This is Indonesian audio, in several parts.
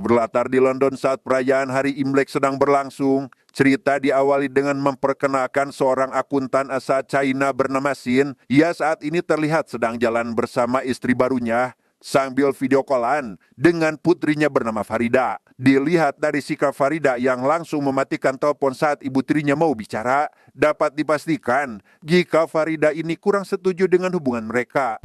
Berlatar di London saat perayaan Hari Imlek sedang berlangsung, cerita diawali dengan memperkenalkan seorang akuntan asal China bernama Xin. Ia saat ini terlihat sedang jalan bersama istri barunya sambil video callan dengan putrinya bernama Farida. Dilihat dari sikap Farida yang langsung mematikan telepon saat ibu tirinya mau bicara, dapat dipastikan jika Farida ini kurang setuju dengan hubungan mereka.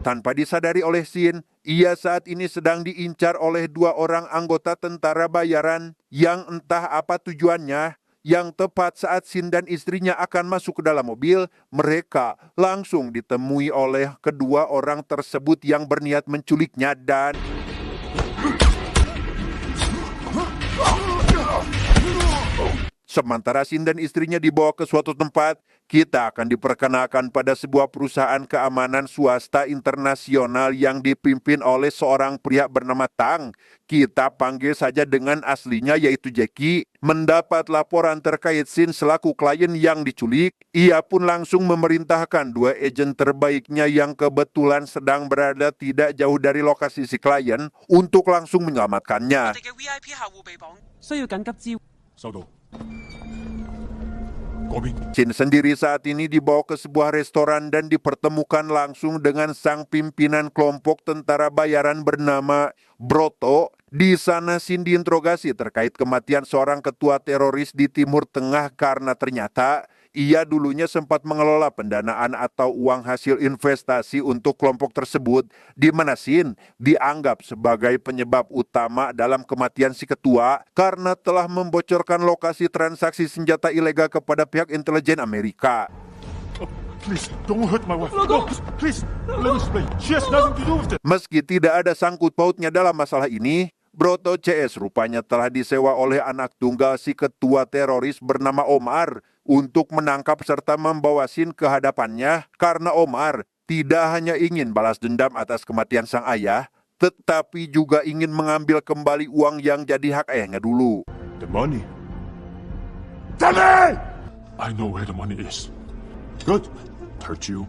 Tanpa disadari oleh Xin, ia saat ini sedang diincar oleh dua orang anggota tentara bayaran yang entah apa tujuannya. Yang tepat saat Xin dan istrinya akan masuk ke dalam mobil, mereka langsung ditemui oleh kedua orang tersebut yang berniat menculiknya dan sementara Xin dan istrinya dibawa ke suatu tempat, kita akan diperkenalkan pada sebuah perusahaan keamanan swasta internasional yang dipimpin oleh seorang pria bernama Tang. Kita panggil saja dengan aslinya yaitu Jackie. Mendapat laporan terkait Xin selaku klien yang diculik, ia pun langsung memerintahkan dua agen terbaiknya yang kebetulan sedang berada tidak jauh dari lokasi si klien untuk langsung menyelamatkannya. Xin sendiri saat ini dibawa ke sebuah restoran dan dipertemukan langsung dengan sang pimpinan kelompok tentara bayaran bernama Broto. Di sana Xin diinterogasi terkait kematian seorang ketua teroris di Timur Tengah karena ternyata ia dulunya sempat mengelola pendanaan atau uang hasil investasi untuk kelompok tersebut, di mana Xin dianggap sebagai penyebab utama dalam kematian si ketua karena telah membocorkan lokasi transaksi senjata ilegal kepada pihak intelijen Amerika. Please, don't hurt my wife. No, please, let me explain. She has nothing to do with it. Meski tidak ada sangkut pautnya dalam masalah ini, Broto CS rupanya telah disewa oleh anak tunggal si ketua teroris bernama Omar untuk menangkap serta membawa Xin ke hadapannya karena Omar tidak hanya ingin balas dendam atas kematian sang ayah, tetapi juga ingin mengambil kembali uang yang jadi hak ayahnya dulu. The money. Tell me! I know where the money is. Good. Hurt you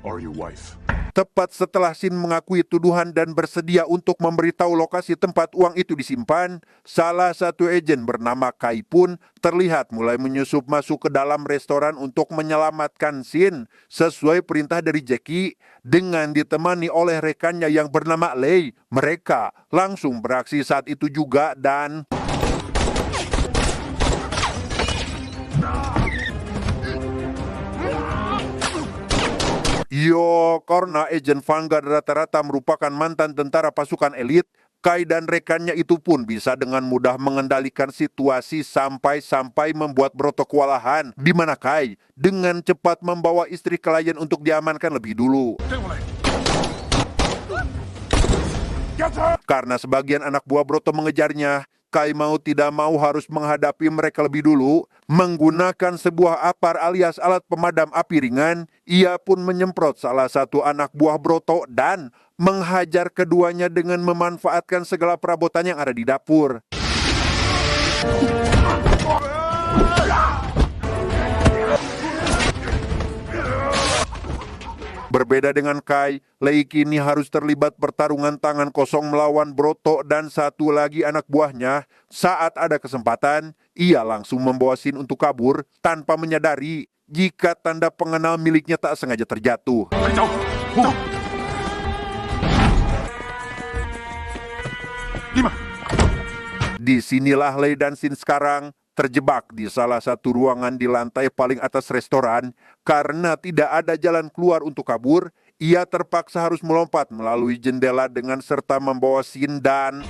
or your wife. Tepat setelah Xin mengakui tuduhan dan bersedia untuk memberitahu lokasi tempat uang itu disimpan, salah satu agen bernama Kai pun terlihat mulai menyusup masuk ke dalam restoran untuk menyelamatkan Xin sesuai perintah dari Jackie dengan ditemani oleh rekannya yang bernama Lei. Mereka langsung beraksi saat itu juga dan karena agen Vanguard rata-rata merupakan mantan tentara pasukan elit, Kai dan rekannya itu pun bisa dengan mudah mengendalikan situasi sampai membuat Broto kewalahan, di mana Kai dengan cepat membawa istri klien untuk diamankan lebih dulu. Karena sebagian anak buah Broto mengejarnya, Kai mau tidak mau harus menghadapi mereka lebih dulu. Menggunakan sebuah apar alias alat pemadam api ringan, ia pun menyemprot salah satu anak buah Broto dan menghajar keduanya dengan memanfaatkan segala perabotan yang ada di dapur. Berbeda dengan Kai, Lei kini harus terlibat pertarungan tangan kosong melawan Broto dan satu lagi anak buahnya. Saat ada kesempatan, ia langsung membawa Xin untuk kabur tanpa menyadari jika tanda pengenal miliknya tak sengaja terjatuh. Disinilah Lei dan Xin sekarang terjebak di salah satu ruangan di lantai paling atas restoran. Karena tidak ada jalan keluar untuk kabur, ia terpaksa harus melompat melalui jendela dengan serta membawa Xin dan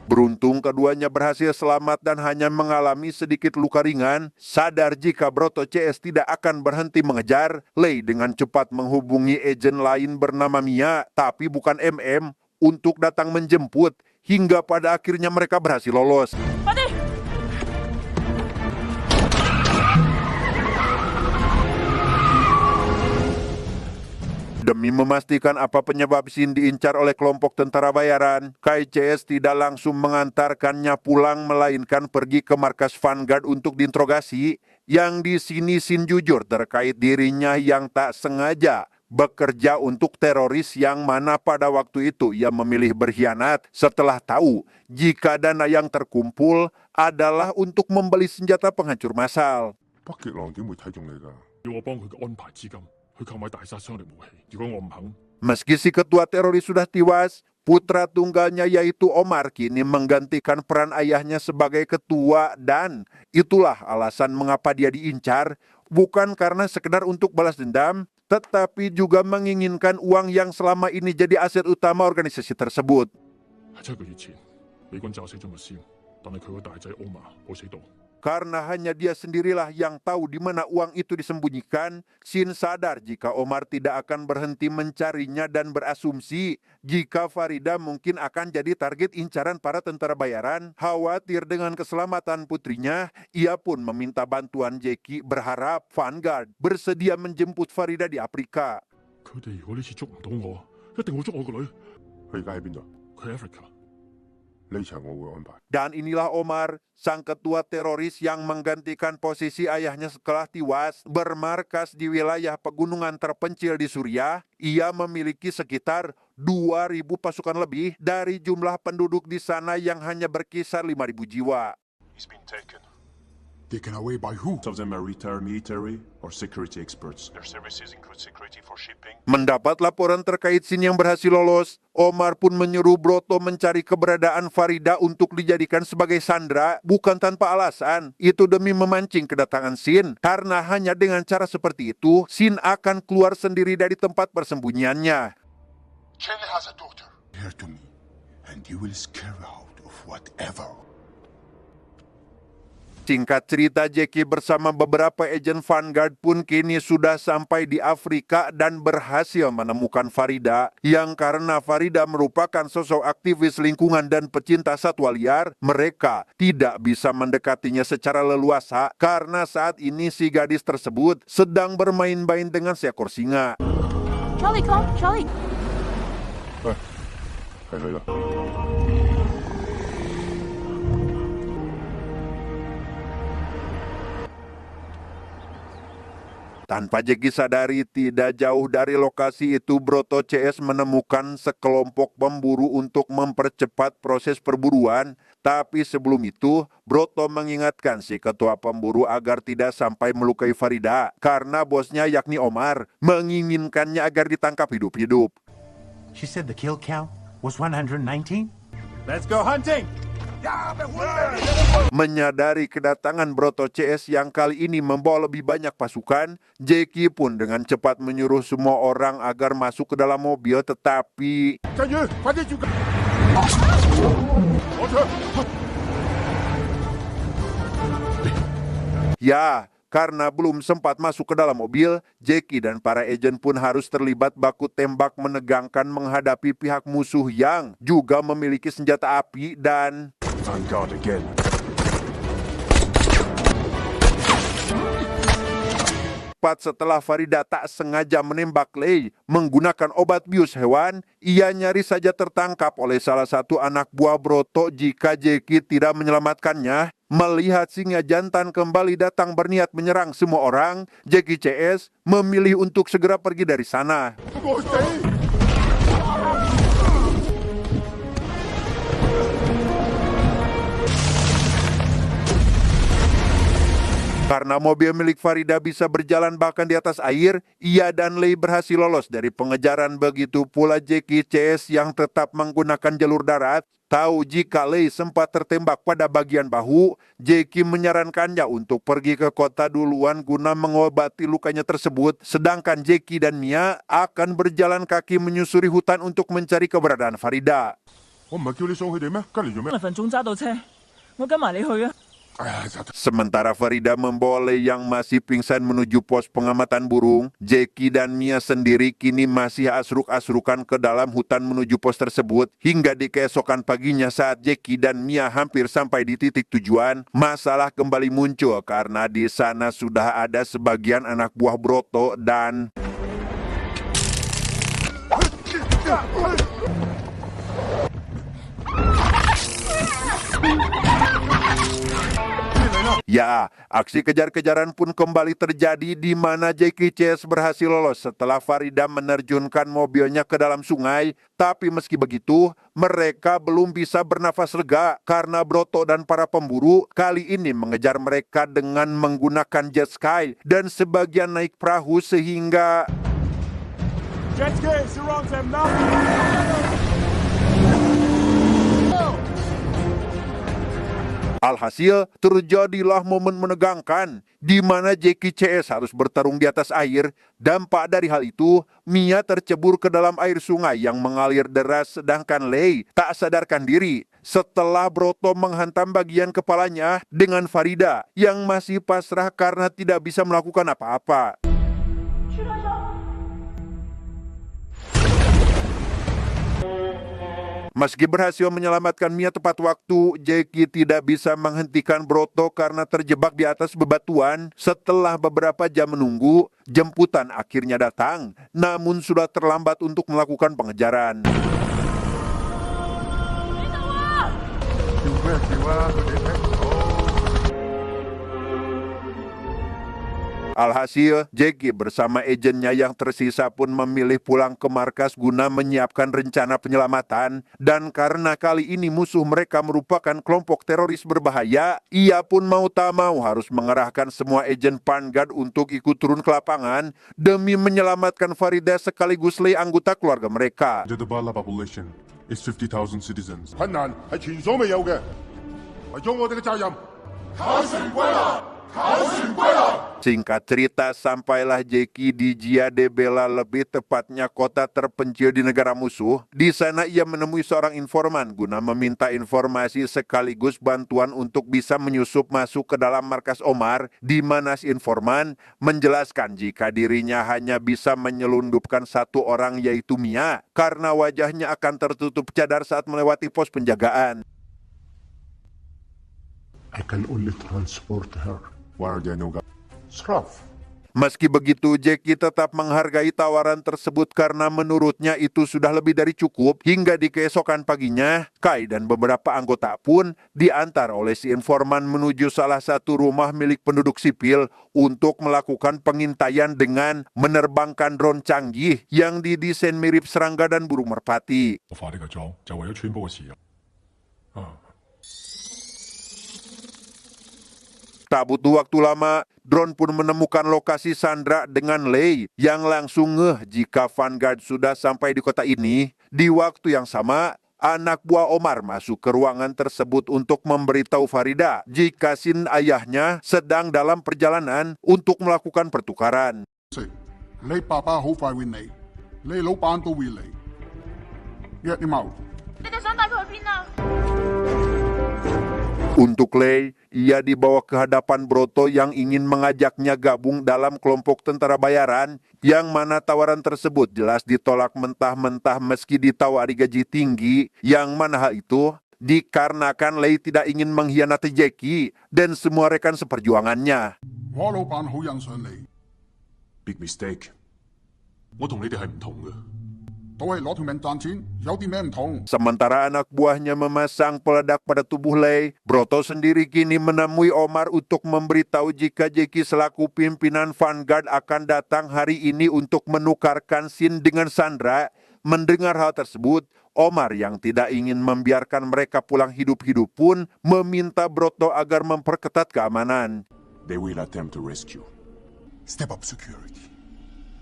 beruntung keduanya berhasil selamat dan hanya mengalami sedikit luka ringan. Sadar jika Broto CS tidak akan berhenti mengejar, Lei dengan cepat menghubungi agen lain bernama Mia, tapi bukan MM, untuk datang menjemput, hingga pada akhirnya mereka berhasil lolos. Demi memastikan apa penyebab Sin diincar oleh kelompok tentara bayaran, KICS tidak langsung mengantarkannya pulang melainkan pergi ke markas Vanguard untuk diinterogasi. Yang di sini Sin jujur terkait dirinya yang tak sengaja bekerja untuk teroris yang mana pada waktu itu ia memilih berkhianat setelah tahu jika dana yang terkumpul adalah untuk membeli senjata penghancur massal. 北極狼點會睇中你㗎？要我幫佢嘅安排資金去購買大殺傷力武器。如果我唔肯， Meski si ketua teroris sudah tewas, putra tunggalnya yaitu Omar kini menggantikan peran ayahnya sebagai ketua dan itulah alasan mengapa dia diincar, bukan karena sekedar untuk balas dendam, tetapi juga menginginkan uang yang selama ini jadi aset utama organisasi tersebut. 喺7個月前，美軍炸死咗密斯，但係佢個大仔奧馬冇死到。 Karena hanya dia sendirilah yang tahu di mana uang itu disembunyikan, Sin sadar jika Omar tidak akan berhenti mencarinya dan berasumsi jika Farida mungkin akan jadi target incaran para tentara bayaran. Khawatir dengan keselamatan putrinya, ia pun meminta bantuan Jackie berharap Vanguard bersedia menjemput Farida di Afrika. 佢哋如果呢次捉唔到我，一定會捉我個女。佢而家喺邊度？佢喺 Africa。呢場我會安排。 Dan inilah Omar, sang ketua teroris yang menggantikan posisi ayahnya setelah tewas, bermarkas di wilayah pegunungan terpencil di Suriah. Ia memiliki sekitar 2.000 pasukan lebih dari jumlah penduduk di sana yang hanya berkisar 5.000 jiwa. He's been taken. Taken away by who? Some of them are retired military or security experts. Their services include security for shipping. Mendapat laporan terkait Sin yang berhasil lolos, Omar pun menyuruh Broto mencari keberadaan Farida untuk dijadikan sebagai sandera, bukan tanpa alasan. Itu demi memancing kedatangan Sin, karena hanya dengan cara seperti itu, Sin akan keluar sendiri dari tempat persembunyiannya. Chen has a daughter. Here to me, and you will scare her out of whatever. Singkat cerita, Jackie bersama beberapa agen Vanguard pun kini sudah sampai di Afrika dan berhasil menemukan Farida, yang karena Farida merupakan sosok aktivis lingkungan dan pecinta satwa liar, mereka tidak bisa mendekatinya secara leluasa karena saat ini si gadis tersebut sedang bermain-main dengan seekor singa. Charlie, come, Charlie. 係佢啦。 Tanpa Jackie sadari, tidak jauh dari lokasi itu Broto CS menemukan sekelompok pemburu untuk mempercepat proses perburuan. Tapi sebelum itu, Broto mengingatkan si ketua pemburu agar tidak sampai melukai Farida, karena bosnya yakni Omar menginginkannya agar ditangkap hidup-hidup. She said the kill count was 119? Let's go hunting! Menyadari kedatangan Broto CS yang kali ini membawa lebih banyak pasukan, Jackie pun dengan cepat menyuruh semua orang agar masuk ke dalam mobil, tetapi ya, karena belum sempat masuk ke dalam mobil, Jackie dan para agen pun harus terlibat baku tembak menegangkan menghadapi pihak musuh yang juga memiliki senjata api dan Vanguard again. tepat setelah Farida tak sengaja menembak Lei menggunakan obat bius hewan, ia nyaris saja tertangkap oleh salah satu anak buah Broto jika Jackie tidak menyelamatkannya. Melihat singa jantan kembali datang berniat menyerang semua orang, Jackie CS memilih untuk segera pergi dari sana. Karena mobil milik Farida bisa berjalan bahkan di atas air, ia dan Lei berhasil lolos dari pengejaran. Begitu pula Jackie CS yang tetap menggunakan jalur darat. Tahu jika Lei sempat tertembak pada bagian bahu, Jackie menyarankannya untuk pergi ke kota duluan guna mengobati lukanya tersebut. Sedangkan Jackie dan Mia akan berjalan kaki menyusuri hutan untuk mencari keberadaan Farida. 我唔係叫你送佢哋咩？跟嚟做咩？咪份鐘揸到車，我跟埋你去啊！ Sementara Farida membawa Lei yang masih pingsan menuju pos pengamatan burung, Jackie dan Mia sendiri kini masih asruk-asrukan ke dalam hutan menuju pos tersebut. Hingga di keesokan paginya saat Jackie dan Mia hampir sampai di titik tujuan, masalah kembali muncul karena di sana sudah ada sebagian anak buah Broto dan Ya, aksi kejar-kejaran pun kembali terjadi di mana Jackie Chase berhasil lolos setelah Farida menerjunkan mobilnya ke dalam sungai. Tapi meski begitu, mereka belum bisa bernafas lega karena Broto dan para pemburu kali ini mengejar mereka dengan menggunakan jet ski dan sebagian naik perahu sehingga Jet ski, surround them now. alhasil terjadilah momen menegangkan di mana Jackie CS harus bertarung di atas air. Dampak dari hal itu, Mia tercebur ke dalam air sungai yang mengalir deras sedangkan Lei tak sadarkan diri setelah Broto menghantam bagian kepalanya dengan Farida yang masih pasrah karena tidak bisa melakukan apa-apa. Meski berhasil menyelamatkan Mia tepat waktu, Jackie tidak bisa menghentikan Broto karena terjebak di atas bebatuan. Setelah beberapa jam menunggu, jemputan akhirnya datang, namun sudah terlambat untuk melakukan pengejaran. Alhasil, Jackie bersama agennya yang tersisa pun memilih pulang ke markas guna menyiapkan rencana penyelamatan. Dan karena kali ini musuh mereka merupakan kelompok teroris berbahaya, ia pun mau tak mau harus mengerahkan semua agen Vanguard untuk ikut turun ke lapangan demi menyelamatkan Farida sekaligus Lei anggota keluarga mereka. The Bala population is 50,000 citizens. 困難係前所未有嘅，為咗我哋嘅責任，凱旋歸來，凱旋歸來。 Singkat cerita, sampailah Jackie di Jia de Bela, lebih tepatnya kota terpencil di negara musuh. Di sana ia menemui seorang informan guna meminta informasi sekaligus bantuan untuk bisa menyusup masuk ke dalam markas Omar, di mana si informan menjelaskan jika dirinya hanya bisa menyelundupkan satu orang yaitu Mia karena wajahnya akan tertutup cadar saat melewati pos penjagaan. I can only transport her. Why are there no guys? Sraf. Meski begitu, Jackie tetap menghargai tawaran tersebut karena menurutnya itu sudah lebih dari cukup. Hingga di keesokan paginya, Kai dan beberapa anggota pun diantar oleh si informan menuju salah satu rumah milik penduduk sipil untuk melakukan pengintaian dengan menerbangkan drone canggih yang didesain mirip serangga dan burung merpati. 我化呢個妝就為咗穿煲嘅時候。 Tak butuh waktu lama, drone pun menemukan lokasi Sandra dengan Lei yang langsung ngeh jika Vanguard sudah sampai di kota ini. Di waktu yang sama, anak buah Omar masuk ke ruangan tersebut untuk memberitahu Farida jika Sin ayahnya sedang dalam perjalanan untuk melakukan pertukaran. 你爸爸好快會嚟，你老闆都會嚟，約你冇。 你哋想帶佢去邊啊？ Untuk Lei, ia dibawa ke hadapan Broto yang ingin mengajaknya gabung dalam kelompok tentara bayaran, yang mana tawaran tersebut jelas ditolak mentah-mentah meski ditawari gaji tinggi, yang mana hal itu dikarenakan Lei tidak ingin mengkhianati Jackie dan semua rekan seperjuangannya. 我老闆好欣賞你， Big mistake。我同你哋係唔同嘅。 都係攞條命賺錢，有啲咩唔同？ Sementara anak buahnya memasang peledak pada tubuh Lei, Broto sendiri kini menemui Omar untuk memberitahu jika Jackie selaku pimpinan Vanguard akan datang hari ini untuk menukarkan Sin dengan Sandra. Mendengar hal tersebut, Omar yang tidak ingin membiarkan mereka pulang hidup-hidup pun meminta Broto agar memperketat keamanan. They will attempt to rescue. Step up security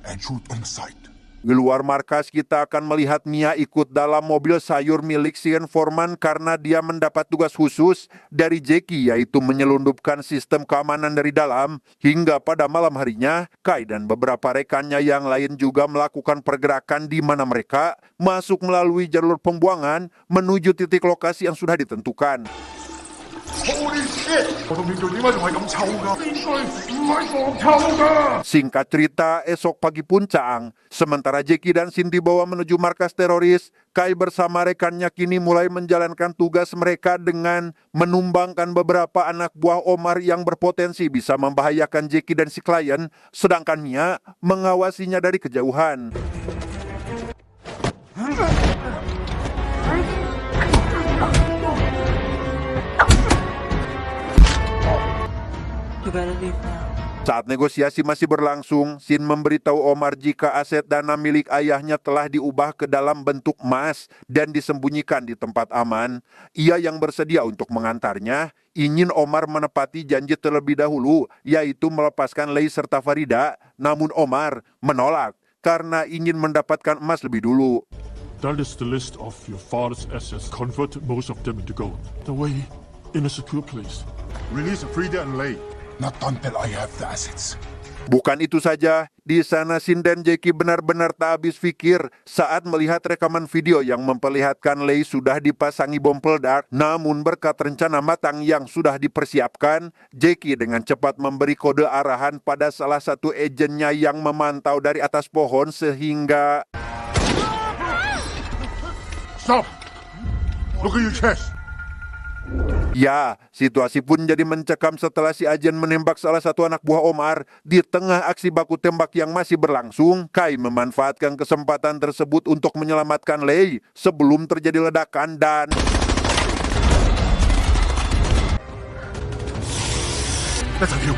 and shoot on sight. Di luar markas kita akan melihat Mia ikut dalam mobil sayur milik si informan karena dia mendapat tugas khusus dari Jackie yaitu menyelundupkan sistem keamanan dari dalam. Hingga pada malam harinya, Kai dan beberapa rekannya yang lain juga melakukan pergerakan di mana mereka masuk melalui jalur pembuangan menuju titik lokasi yang sudah ditentukan. Singkat cerita, esok pagi pun Caang. Sementara Jackie dan Sin dibawa menuju markas teroris, Kai bersama rekannya kini mulai menjalankan tugas mereka dengan menumbangkan beberapa anak buah Omar yang berpotensi bisa membahayakan Jackie dan si klien, sedangkan Mia mengawasinya dari kejauhan. gotta leave now. Saat negosiasi masih berlangsung, Shin memberitahu Omar jika aset dana milik ayahnya telah diubah ke dalam bentuk emas dan disembunyikan di tempat aman. Ia yang bersedia untuk mengantarnya, ingin Omar menepati janji terlebih dahulu, yaitu melepaskan Lei serta Farida. Namun Omar menolak karena ingin mendapatkan emas lebih dulu. That is the list of your father's assets. Convert most of them into gold. The way in a secure place. Release Frida and Lei. Not until I have the assets. Bukan itu saja, di sana Shin dan Jackie benar-benar tak habis pikir saat melihat rekaman video yang memperlihatkan Lei sudah dipasangi bom peledak. Namun berkat rencana matang yang sudah dipersiapkan, Jackie dengan cepat memberi kode arahan pada salah satu agennya yang memantau dari atas pohon sehingga... Stop! Look at your chest! Ya, situasi pun jadi mencekam setelah si agen menembak salah satu anak buah Omar. Di tengah aksi baku tembak yang masih berlangsung, Kai memanfaatkan kesempatan tersebut untuk menyelamatkan Lei sebelum terjadi ledakan dan... That's a view.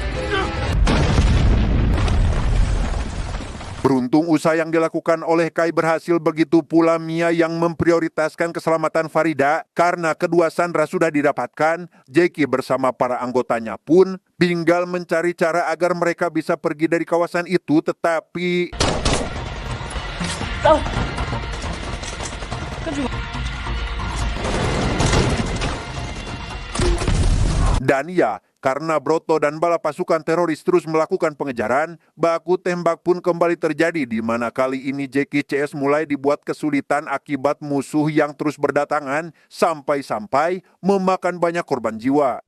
Beruntung usaha yang dilakukan oleh Kai berhasil, begitu pula Mia yang memprioritaskan keselamatan Farida. Karena kedua Sandra sudah didapatkan, Jackie bersama para anggotanya pun tinggal mencari cara agar mereka bisa pergi dari kawasan itu, tetapi... Dan ya, karena Broto dan bala pasukan teroris terus melakukan pengejaran, baku tembak pun kembali terjadi, di mana kali ini Jackie CS mulai dibuat kesulitan akibat musuh yang terus berdatangan sampai-sampai memakan banyak korban jiwa.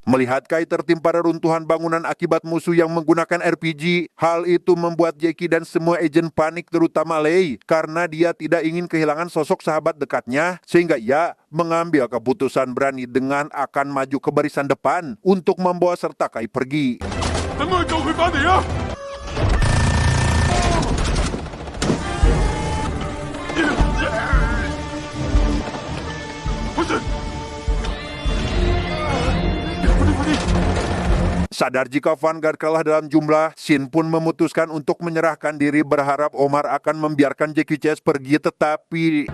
Melihat Kai tertimpa reruntuhan bangunan akibat musuh yang menggunakan RPG, hal itu membuat Jackie dan semua agen panik, terutama Lei, karena dia tidak ingin kehilangan sosok sahabat dekatnya, sehingga ia mengambil keputusan berani dengan akan maju ke barisan depan untuk membawa serta Kai pergi. Sadar jika Vanguard kalah dalam jumlah, Shin pun memutuskan untuk menyerahkan diri, berharap Omar akan membiarkan Jackie Chase pergi, tetapi...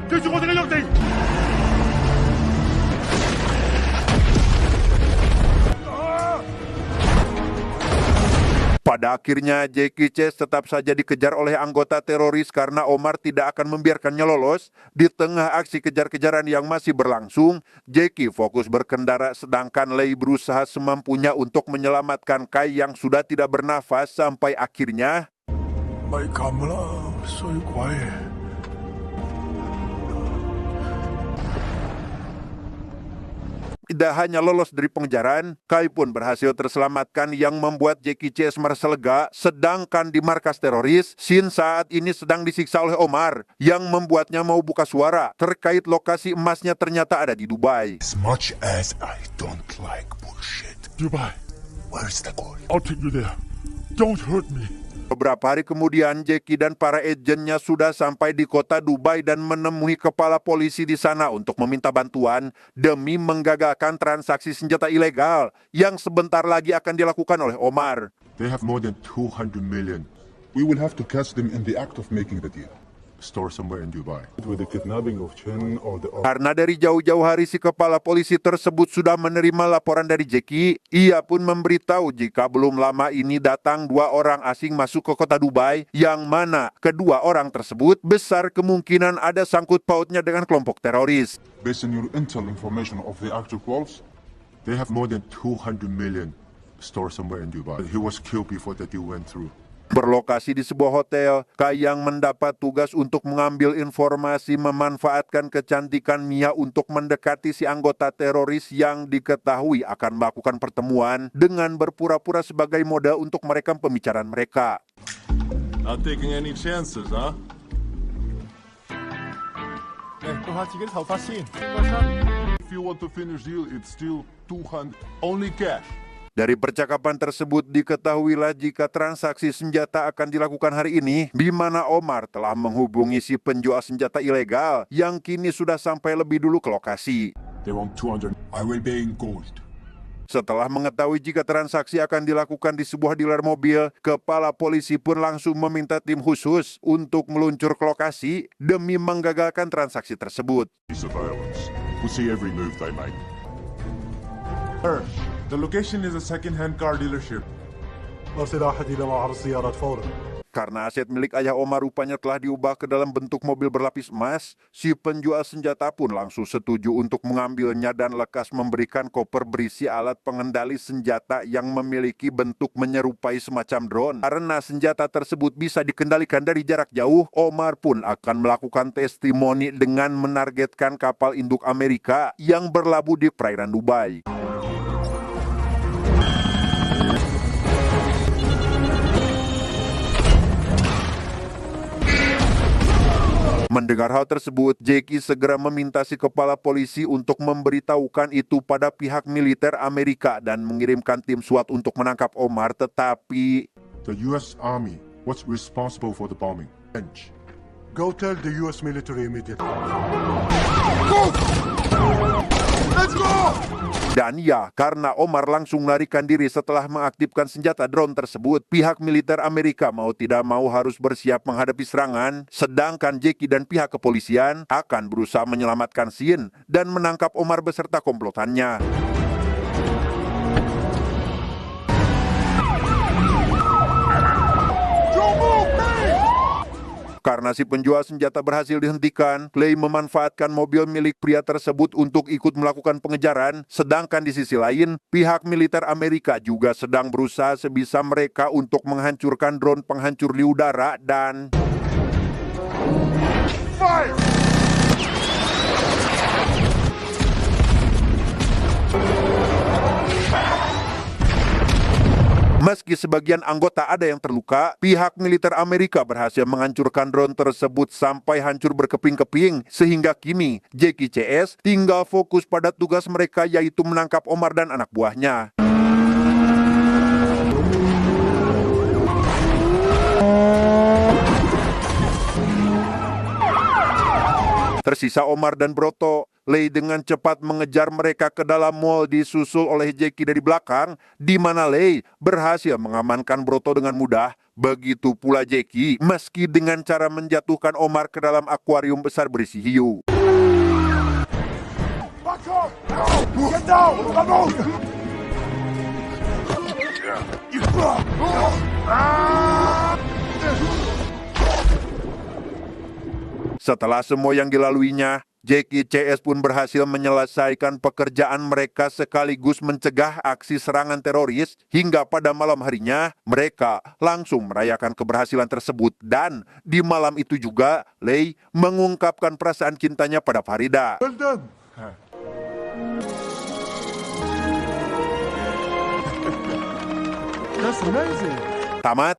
Pada akhirnya Jackie Chase tetap saja dikejar oleh anggota teroris karena Omar tidak akan membiarkannya lolos. Di tengah aksi kejar-kejaran yang masih berlangsung, Jackie fokus berkendara sedangkan Lei berusaha semampunya untuk menyelamatkan Kai yang sudah tidak bernafas sampai akhirnya... Tidak hanya lolos dari pengejaran, Kai pun berhasil terselamatkan yang membuat Jackie Chase merasa lega. Sedangkan di markas teroris, Shin saat ini sedang disiksa oleh Omar yang membuatnya mau buka suara terkait lokasi emasnya ternyata ada di Dubai. As much as I don't like bullshit. Dubai. Where's the gold? I'll take you there. Don't hurt me. Beberapa hari kemudian, Jackie dan para agennya sudah sampai di kota Dubai dan menemui kepala polisi di sana untuk meminta bantuan demi menggagalkan transaksi senjata ilegal yang sebentar lagi akan dilakukan oleh Omar. They have more than 200 million. We will have to catch them in the act of making the deal. Store somewhere in Dubai. With the kidnapping of Chen or the... Karena dari jauh-jauh hari si kepala polisi tersebut sudah menerima laporan dari Jackie, ia pun memberitahu jika belum lama ini datang 2 orang asing masuk ke kota Dubai, yang mana kedua orang tersebut besar kemungkinan ada sangkut pautnya dengan kelompok teroris. Based on your intel information of the actual calls, they have more than 200 million stored somewhere in Dubai. He was killed before the deal went through. Berlokasi di sebuah hotel, Kai yang mendapat tugas untuk mengambil informasi memanfaatkan kecantikan Mia untuk mendekati si anggota teroris yang diketahui akan melakukan pertemuan dengan berpura-pura sebagai modal untuk merekam pembicaraan mereka. Not taking any chances, huh? If you want to finish deal, it's still 200 only cash. Dari percakapan tersebut diketahuilah jika transaksi senjata akan dilakukan hari ini, di mana Omar telah menghubungi si penjual senjata ilegal yang kini sudah sampai lebih dulu ke lokasi. They want 200. I will pay in gold. Setelah mengetahui jika transaksi akan dilakukan di sebuah dealer mobil, kepala polisi pun langsung meminta tim khusus untuk meluncur ke lokasi demi menggagalkan transaksi tersebut. Surveillance. We'll see every move they make. Sir, the location is a second-hand car dealership. أرسل أحد إلى معرض السيارات فورا. Karena aset milik ayah Omar rupanya telah diubah ke dalam bentuk mobil berlapis emas, si penjual senjata pun langsung setuju untuk mengambilnya dan lekas memberikan koper berisi alat pengendali senjata yang memiliki bentuk menyerupai semacam drone. Karena senjata tersebut bisa dikendalikan dari jarak jauh, Omar pun akan melakukan testimoni dengan menargetkan kapal induk Amerika yang berlabuh di perairan Dubai. Mendengar hal tersebut, Jackie segera meminta si kepala polisi untuk memberitahukan itu pada pihak militer Amerika dan mengirimkan tim SWAT untuk menangkap Omar, tetapi The U.S. Army was responsible for the bombing. Go tell the U.S. military immediately. dan ya, karena Omar langsung melarikan diri setelah mengaktifkan senjata drone tersebut, pihak militer Amerika mau tidak mau harus bersiap menghadapi serangan, sedangkan Jackie dan pihak kepolisian akan berusaha menyelamatkan Sin dan menangkap Omar beserta komplotannya. Karena si penjual senjata berhasil dihentikan, Clay memanfaatkan mobil milik pria tersebut untuk ikut melakukan pengejaran, sedangkan di sisi lain, pihak militer Amerika juga sedang berusaha sebisa mereka untuk menghancurkan drone penghancur di udara dan... Fire! Meski sebagian anggota ada yang terluka, pihak militer Amerika berhasil menghancurkan drone tersebut sampai hancur berkeping-keping, sehingga kini Jackie CS tinggal fokus pada tugas mereka, yaitu menangkap Omar dan anak buahnya. Tersisa Omar dan Broto. Lei dengan cepat mengejar mereka ke dalam mall, disusul oleh Jackie dari belakang, di mana Lei berhasil mengamankan Broto dengan mudah. Begitu pula Jackie, meski dengan cara menjatuhkan Omar ke dalam akuarium besar berisi hiu. Get down! Come on! Setelah semua yang dilaluinya, Jackie CS pun berhasil menyelesaikan pekerjaan mereka sekaligus mencegah aksi serangan teroris, hingga pada malam harinya mereka langsung merayakan keberhasilan tersebut. Dan di malam itu juga Lei mengungkapkan perasaan cintanya pada Farida. Well done! That's amazing! Tamat?